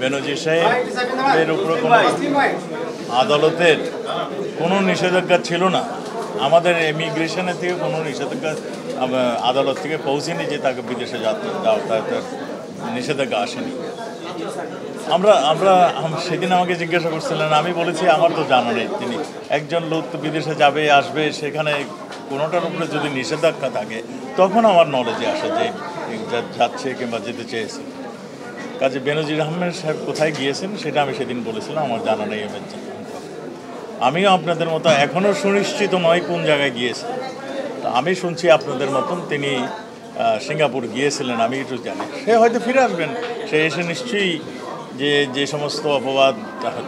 বেনজির সাহেবের উপরে কোনো আদালতের কোনো নিষেধাজ্ঞা ছিল না। আমাদের ইমিগ্রেশনের থেকে কোনো নিষেধাজ্ঞা আদালত থেকে পৌঁছেনি যে তাকে বিদেশে যাতায়াতের নিষেধাজ্ঞা আসেনি। আমরা সেদিন আমাকে জিজ্ঞাসা করছিলেন, আমি বলেছি আমার তো জানা নেই। তিনি একজন লোক তো বিদেশে যাবে আসবে, সেখানে কোনোটার উপরে যদি নিষেধাজ্ঞা থাকে তখন আমার নলেজে আসে যে যাচ্ছে কিংবা যেতে চেয়েছে। কাজে বেনজির আহমেদ সাহেব কোথায় গিয়েছেন সেটা আমি সেদিন বলেছিলাম আমার জানা নেই। আমিও আপনাদের মতো এখনও সুনিশ্চিত নয় কোন জায়গায় গিয়েছে। আমি শুনছি আপনাদের মতন তিনি সিঙ্গাপুর গিয়েছিলেন, আমি একটু জানি। সে হয়তো ফিরে আসবেন, সে এসে নিশ্চয়ই যে সমস্ত অপবাদ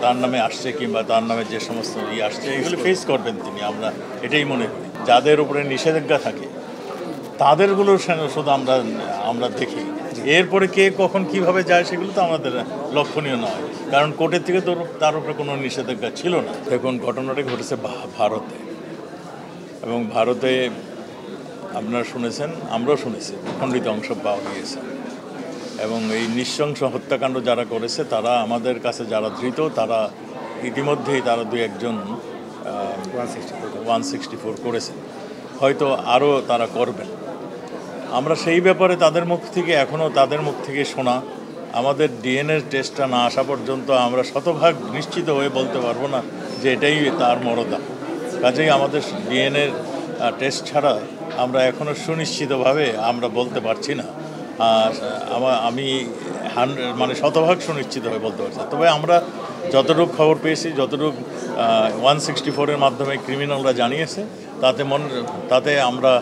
তার নামে আসছে কিংবা তার নামে যে সমস্ত আসছে এগুলো ফেস করবেন তিনি। আমরা এটাই মনে করি। যাদের উপরে নিষেধাজ্ঞা থাকে তাদেরগুলো শুধু আমরা দেখি, এরপরে কে কখন কিভাবে যায় সেগুলো তো আমাদের লক্ষণীয় নয়, কারণ কোর্টের থেকে তো তার উপরে কোনো নিষেধাজ্ঞা ছিল না। দেখুন, ঘটনাটা ঘটেছে ভারতে, এবং ভারতে আপনারা শুনেছেন, আমরাও শুনেছি, খণ্ডিত অংশ পাওয়া গিয়েছে। এবং এই নৃশংস হত্যাকাণ্ড যারা করেছে তারা আমাদের কাছে যারা ধৃত, তারা ইতিমধ্যেই তারা 2-1 164 করেছে, হয়তো আরও তারা করবেন। আমরা সেই ব্যাপারে তাদের মুখ থেকে শোনা, আমাদের ডিএনএ টেস্টটা না আসা পর্যন্ত আমরা শতভাগ নিশ্চিত হয়ে বলতে পারবো না যে এটাই তার মরদা। কাজেই আমাদের ডিএনএ টেস্ট ছাড়া আমরা এখনও সুনিশ্চিতভাবে আমরা বলতে পারছি না। আমি শতভাগ সুনিশ্চিত হয়ে বলতে পারছি। তবে আমরা যতটুকু খবর পেয়েছি, যতটুকু 164-এর মাধ্যমে ক্রিমিনালরা জানিয়েছে, তাতে আমরা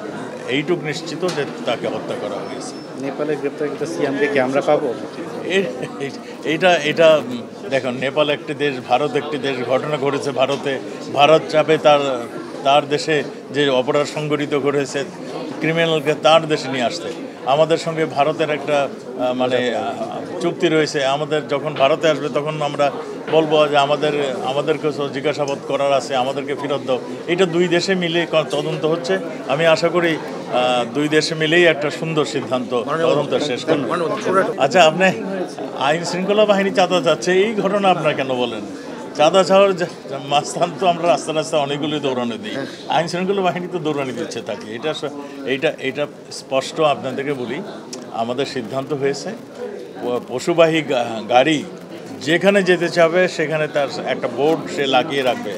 এইটুকু নিশ্চিত যে তাকে হত্যা করা হয়েছে। নেপালের গ্রেপ্তারকৃত সিয়ামকে কি আমরা পাবো? এটা দেখুন, নেপাল একটি দেশ, ভারত একটি দেশ, ঘটনা ঘটেছে ভারতে। ভারত চাপে তার দেশে যে অপরাধ সংগঠিত করেছে ক্রিমিনালকে তার দেশে নিয়ে আসতে। আমাদের সঙ্গে ভারতের একটা চুক্তি রয়েছে। আমাদের যখন ভারতে আসবে তখন আমরা বলবো যে আমাদেরকে জিজ্ঞাসাবাদ করার আছে, আমাদেরকে ফেরত দাও। এটা 2 দেশে মিলে তদন্ত হচ্ছে। আমি আশা করি 2 দেশে মিলেই একটা সুন্দর সিদ্ধান্ত তদন্ত শেষ করবে। আচ্ছা, আপনি আইন শৃঙ্খলা বাহিনী চাঁদা চাচ্ছে, এই ঘটনা আপনারা কেন বলেন? চাঁদা চাওয়ার মাস্তান তো আমরা রাস্তা অনেকগুলি দৌড়ানো দিই, আইন শৃঙ্খলা বাহিনী তো দৌড়ানি দিচ্ছে তাকে। এটা স্পষ্ট আপনাদেরকে বলি, আমাদের সিদ্ধান্ত হয়েছে পশুবাহী গাড়ি যেখানে যেতে চাবে সেখানে তার একটা বোর্ড সে লাগিয়ে রাখবে,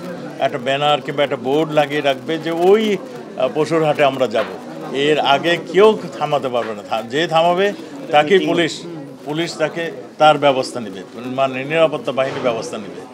একটা ব্যানার কিংবা একটা বোর্ড লাগিয়ে রাখবে যে ওই পশুর হাটে আমরা যাব। এর আগে কেউ থামাতে পারবে না। যে থামাবে তাকে পুলিশ তাকে তার ব্যবস্থা নেবে, নিরাপত্তা বাহিনী ব্যবস্থা নেবে।